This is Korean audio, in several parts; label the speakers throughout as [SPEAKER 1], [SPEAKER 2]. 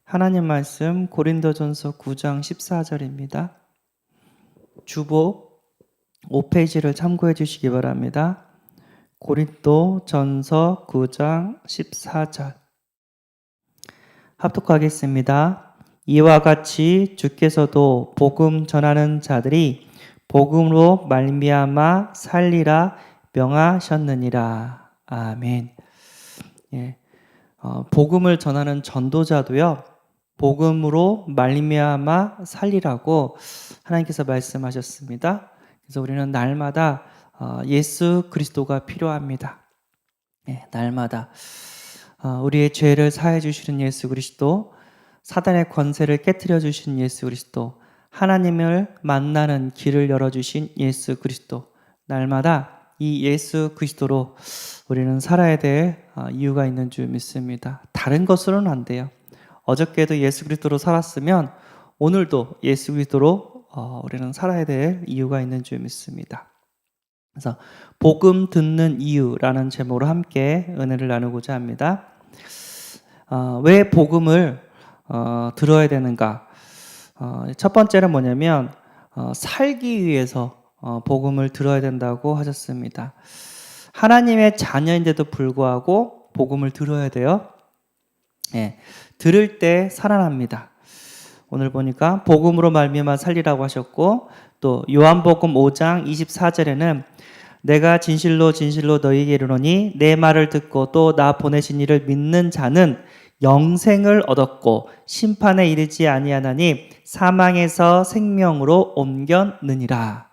[SPEAKER 1] 하나님 말씀 고린도전서 9장 14절입니다. 주보 5페이지를 참고해 주시기 바랍니다. 고린도전서 9장 14절 합독하겠습니다. 이와 같이 주께서도 복음 전하는 자들이 복음으로 말미암아 살리라 명하셨느니라. 아멘. 복음을 전하는 전도자도요, 복음으로 말미암아 살리라고 하나님께서 말씀하셨습니다. 그래서 우리는 날마다 예수 그리스도가 필요합니다. 날마다 우리의 죄를 사해 주시는 예수 그리스도, 사단의 권세를 깨트려 주신 예수 그리스도, 하나님을 만나는 길을 열어주신 예수 그리스도, 날마다 이 예수 그리스도로 우리는 살아야 될 이유가 있는 줄 믿습니다. 다른 것으로는 안 돼요. 어저께도 예수 그리스도로 살았으면 오늘도 예수 그리스도로 우리는 살아야 될 이유가 있는 줄 믿습니다. 그래서 복음 듣는 이유라는 제목으로 함께 은혜를 나누고자 합니다. 왜 복음을 들어야 되는가? 첫 번째는 뭐냐면 살기 위해서 복음을 들어야 된다고 하셨습니다. 하나님의 자녀인데도 불구하고 복음을 들어야 돼요. 들을 때 살아납니다. 오늘 보니까 복음으로 말미암아 살리라고 하셨고, 또 요한복음 5장 24절에는 내가 진실로 진실로 너희에게 이르노니 내 말을 듣고 또 나 보내신 이를 믿는 자는 영생을 얻었고 심판에 이르지 아니하나니 사망에서 생명으로 옮겼느니라.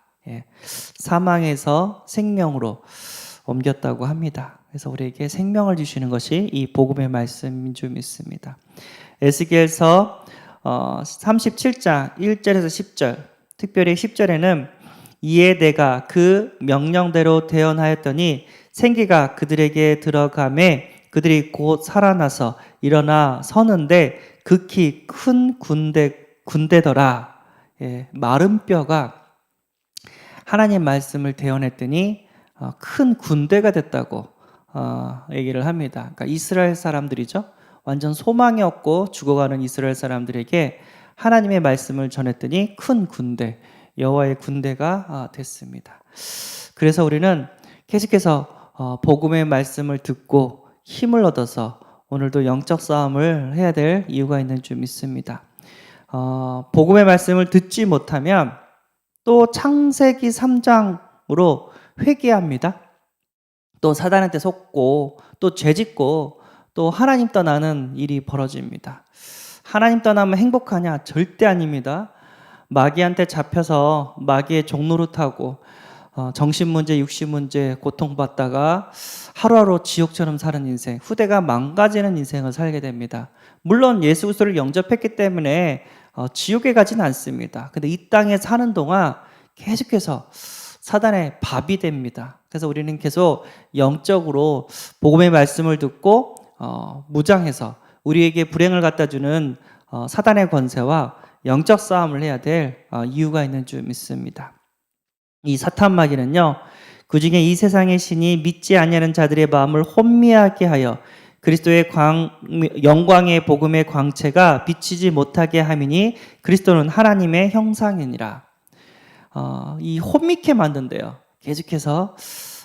[SPEAKER 1] 사망에서 생명으로 옮겼다고 합니다. 그래서 우리에게 생명을 주시는 것이 이 복음의 말씀인 줄 믿습니다. 에스겔서 37장 1절에서 10절, 특별히 10절에는 이에 내가 그 명령대로 대언하였더니 생기가 그들에게 들어가매 그들이 곧 살아나서 일어나 서는데 극히 큰 군대더라. 마른 뼈가 하나님 말씀을 대언했더니 큰 군대가 됐다고 얘기를 합니다. 그러니까 이스라엘 사람들이죠. 완전 소망이 없고 죽어가는 이스라엘 사람들에게 하나님의 말씀을 전했더니 큰 군대, 여호와의 군대가 됐습니다. 그래서 우리는 계속해서 복음의 말씀을 듣고 힘을 얻어서 오늘도 영적 싸움을 해야 될 이유가 있는 줄 믿습니다. 복음의 말씀을 듣지 못하면 또 창세기 3장으로 회개합니다. 또 사단한테 속고 또 죄짓고 또 하나님 떠나는 일이 벌어집니다. 하나님 떠나면 행복하냐? 절대 아닙니다. 마귀한테 잡혀서 마귀의 종노릇하고 정신문제, 육신문제 고통받다가 하루하루 지옥처럼 사는 인생, 후대가 망가지는 인생을 살게 됩니다. 물론 예수 그리스도를 영접했기 때문에 지옥에 가진 않습니다. 근데 이 땅에 사는 동안 계속해서 사단의 밥이 됩니다. 그래서 우리는 계속 영적으로 복음의 말씀을 듣고 무장해서 우리에게 불행을 갖다 주는 사단의 권세와 영적 싸움을 해야 될 이유가 있는 줄 믿습니다. 이 사탄 마귀는요, 그중에 이 세상의 신이 믿지 아니하는 자들의 마음을 혼미하게 하여 그리스도의 영광의 복음의 광채가 비치지 못하게 함이니 그리스도는 하나님의 형상이니라. 이 혼미케 만든대요. 계속해서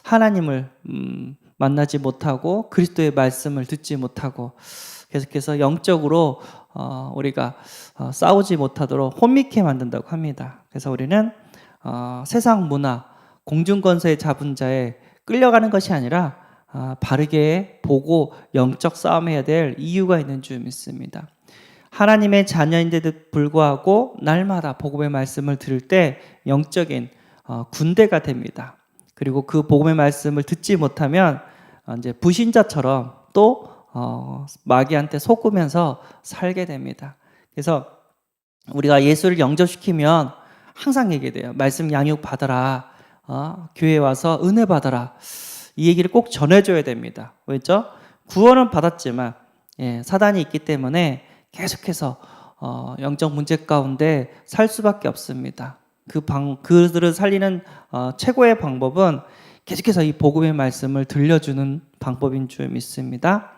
[SPEAKER 1] 하나님을 만나지 못하고 그리스도의 말씀을 듣지 못하고 계속해서 영적으로 우리가 싸우지 못하도록 혼미케 만든다고 합니다. 그래서 우리는 세상 문화, 공중권세의 잡은 자에 끌려가는 것이 아니라 바르게 보고 영적 싸움해야 될 이유가 있는 줄 믿습니다. 하나님의 자녀인데도 불구하고 날마다 복음의 말씀을 들을 때 영적인 군대가 됩니다. 그리고 그 복음의 말씀을 듣지 못하면 이제 불신자처럼 또 마귀한테 속으면서 살게 됩니다. 그래서 우리가 예수를 영접시키면 항상 얘기돼요. 말씀 양육 받아라. 교회에 와서 은혜 받아라. 이 얘기를 꼭 전해줘야 됩니다. 왜죠? 구원은 받았지만 사단이 있기 때문에 계속해서 영적 문제 가운데 살 수밖에 없습니다. 그들을 살리는 최고의 방법은 계속해서 이 복음의 말씀을 들려주는 방법인 줄 믿습니다.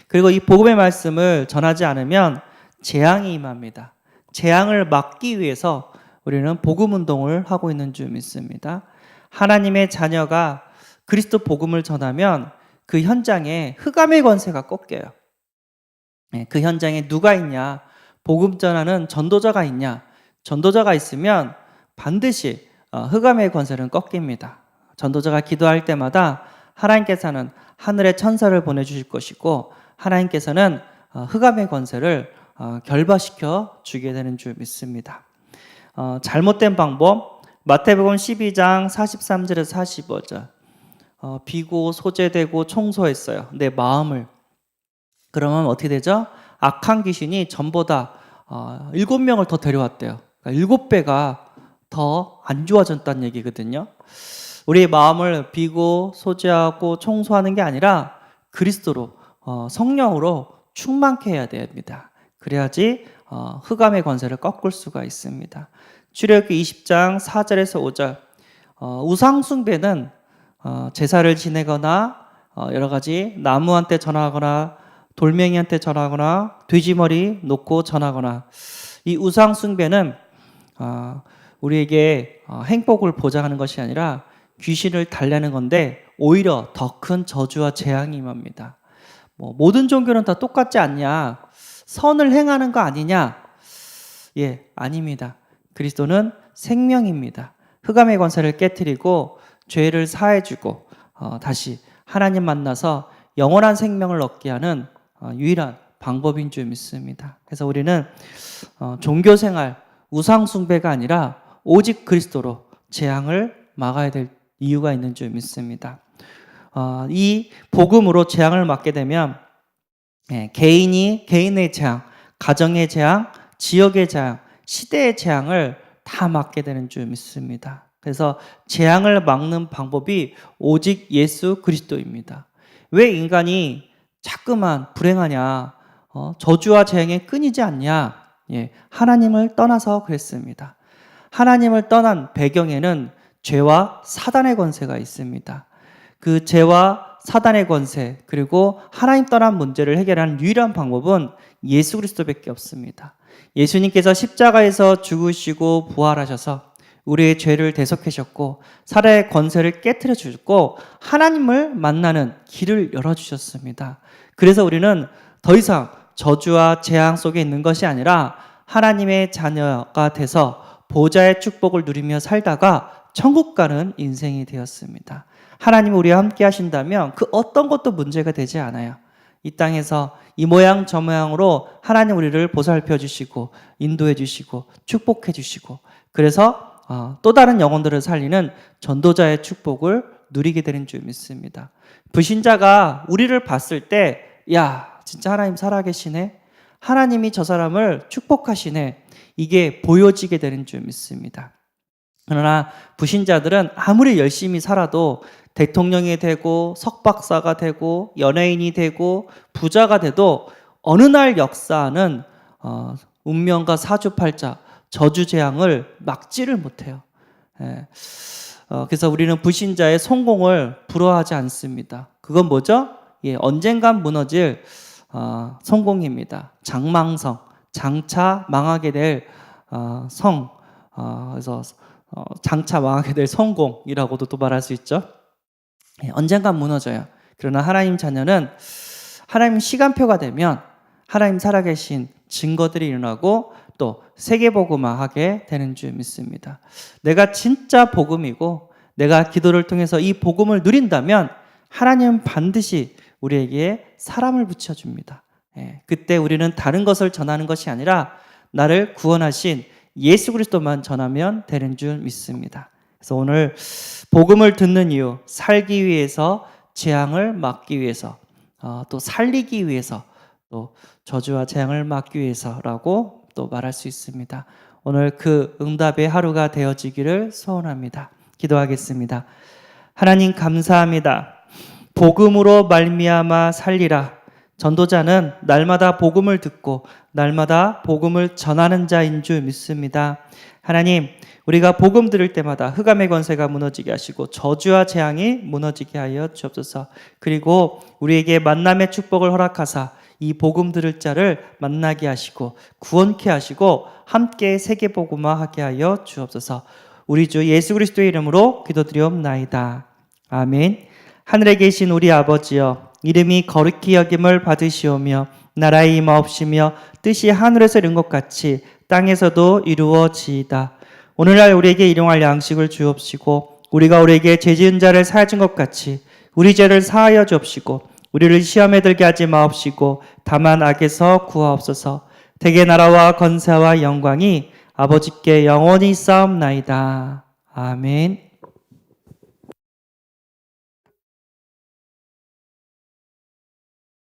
[SPEAKER 1] 그리고 이 복음의 말씀을 전하지 않으면 재앙이 임합니다. 재앙을 막기 위해서 우리는 복음 운동을 하고 있는 줄 믿습니다. 하나님의 자녀가 그리스도 복음을 전하면 그 현장에 흑암의 권세가 꺾여요. 그 현장에 누가 있냐? 복음 전하는 전도자가 있냐? 전도자가 있으면 반드시 흑암의 권세는 꺾입니다. 전도자가 기도할 때마다 하나님께서는 하늘의 천사를 보내주실 것이고 하나님께서는 흑암의 권세를 결박시켜 주게 되는 줄 믿습니다. 잘못된 방법, 마태복음 12장 43절에서 45절. 비고 소재되고 청소했어요. 내 마음을. 그러면 어떻게 되죠? 악한 귀신이 전보다 7명을 더 데려왔대요. 그러니까 7배가 더 안 좋아졌다는 얘기거든요. 우리의 마음을 비고 소재하고 청소하는 게 아니라 그리스도로 성령으로 충만케 해야 됩니다. 그래야지 흑암의 권세를 꺾을 수가 있습니다. 출애굽기 20장 4절에서 5절. 우상 숭배는 제사를 지내거나 여러 가지 나무한테 전하거나 돌멩이한테 전하거나 돼지머리 놓고 전하거나, 이 우상 숭배는 우리에게 행복을 보장하는 것이 아니라 귀신을 달래는 건데 오히려 더 큰 저주와 재앙이 임합니다. 모든 종교는 다 똑같지 않냐? 선을 행하는 거 아니냐? 예, 아닙니다. 그리스도는 생명입니다. 흑암의 권세를 깨트리고 죄를 사해주고 다시 하나님 만나서 영원한 생명을 얻게 하는 유일한 방법인 줄 믿습니다. 그래서 우리는 종교생활, 우상숭배가 아니라 오직 그리스도로 재앙을 막아야 될 이유가 있는 줄 믿습니다. 이 복음으로 재앙을 막게 되면 개인의 재앙, 가정의 재앙, 지역의 재앙, 시대의 재앙을 다 막게 되는 줄 믿습니다. 그래서 재앙을 막는 방법이 오직 예수 그리스도입니다. 왜 인간이 자꾸만 불행하냐? 저주와 재앙에 끊이지 않냐? 예, 하나님을 떠나서 그랬습니다. 하나님을 떠난 배경에는 죄와 사단의 권세가 있습니다. 그 죄와 사단의 권세, 그리고 하나님 떠난 문제를 해결하는 유일한 방법은 예수 그리스도밖에 없습니다. 예수님께서 십자가에서 죽으시고 부활하셔서 우리의 죄를 대속하셨고 사단의 권세를 깨트려 주셨고 하나님을 만나는 길을 열어주셨습니다. 그래서 우리는 더 이상 저주와 재앙 속에 있는 것이 아니라 하나님의 자녀가 돼서 보좌의 축복을 누리며 살다가 천국 가는 인생이 되었습니다. 하나님 우리와 함께 하신다면 그 어떤 것도 문제가 되지 않아요. 이 땅에서 이 모양 저 모양으로 하나님 우리를 보살펴 주시고 인도해 주시고 축복해 주시고, 그래서 또 다른 영혼들을 살리는 전도자의 축복을 누리게 되는 줄 믿습니다. 불신자가 우리를 봤을 때, 야, 진짜 하나님 살아계시네, 하나님이 저 사람을 축복하시네, 이게 보여지게 되는 줄 믿습니다. 그러나 불신자들은 아무리 열심히 살아도 대통령이 되고 석박사가 되고 연예인이 되고 부자가 돼도 어느 날 역사는 운명과 사주팔자, 저주재앙을 막지를 못해요. 그래서 우리는 불신자의 성공을 부러워하지 않습니다. 그건 뭐죠? 예, 언젠간 무너질 성공입니다. 장망성, 장차 망하게 될 성, 그래서 장차 망하게 될 성공이라고도 또 말할 수 있죠. 예, 언젠간 무너져요. 그러나 하나님 자녀는 하나님 시간표가 되면 하나님 살아계신 증거들이 일어나고 또 세계복음화하게 되는 줄 믿습니다. 내가 진짜 복음이고 내가 기도를 통해서 이 복음을 누린다면 하나님은 반드시 우리에게 사람을 붙여줍니다. 예, 그때 우리는 다른 것을 전하는 것이 아니라 나를 구원하신 예수 그리스도만 전하면 되는 줄 믿습니다. 그래서 오늘 복음을 듣는 이유, 살기 위해서, 재앙을 막기 위해서, 또 살리기 위해서, 또 저주와 재앙을 막기 위해서라고 또 말할 수 있습니다. 오늘 그 응답의 하루가 되어지기를 소원합니다. 기도하겠습니다. 하나님 감사합니다. 복음으로 말미암아 살리라. 전도자는 날마다 복음을 듣고 날마다 복음을 전하는 자인 줄 믿습니다. 하나님, 우리가 복음 들을 때마다 흑암의 권세가 무너지게 하시고 저주와 재앙이 무너지게 하여 주옵소서. 그리고 우리에게 만남의 축복을 허락하사 이 복음 들을 자를 만나게 하시고 구원케 하시고 함께 세계복음화하게 하여 주옵소서. 우리 주 예수 그리스도의 이름으로 기도드리옵나이다. 아멘. 하늘에 계신 우리 아버지여, 이름이 거룩히 여김을 받으시오며 나라의 임하옵시며 뜻이 하늘에서 이룬 것 같이 땅에서도 이루어지이다. 오늘날 우리에게 일용할 양식을 주옵시고 우리가 우리에게 죄 지은 자를 사하여 준 것 같이 우리 죄를 사하여 주옵시고 우리를 시험에 들게 하지 마옵시고 다만 악에서 구하옵소서. 대개 나라와 권세와 영광이 아버지께 영원히 쌓옵나이다. 아멘.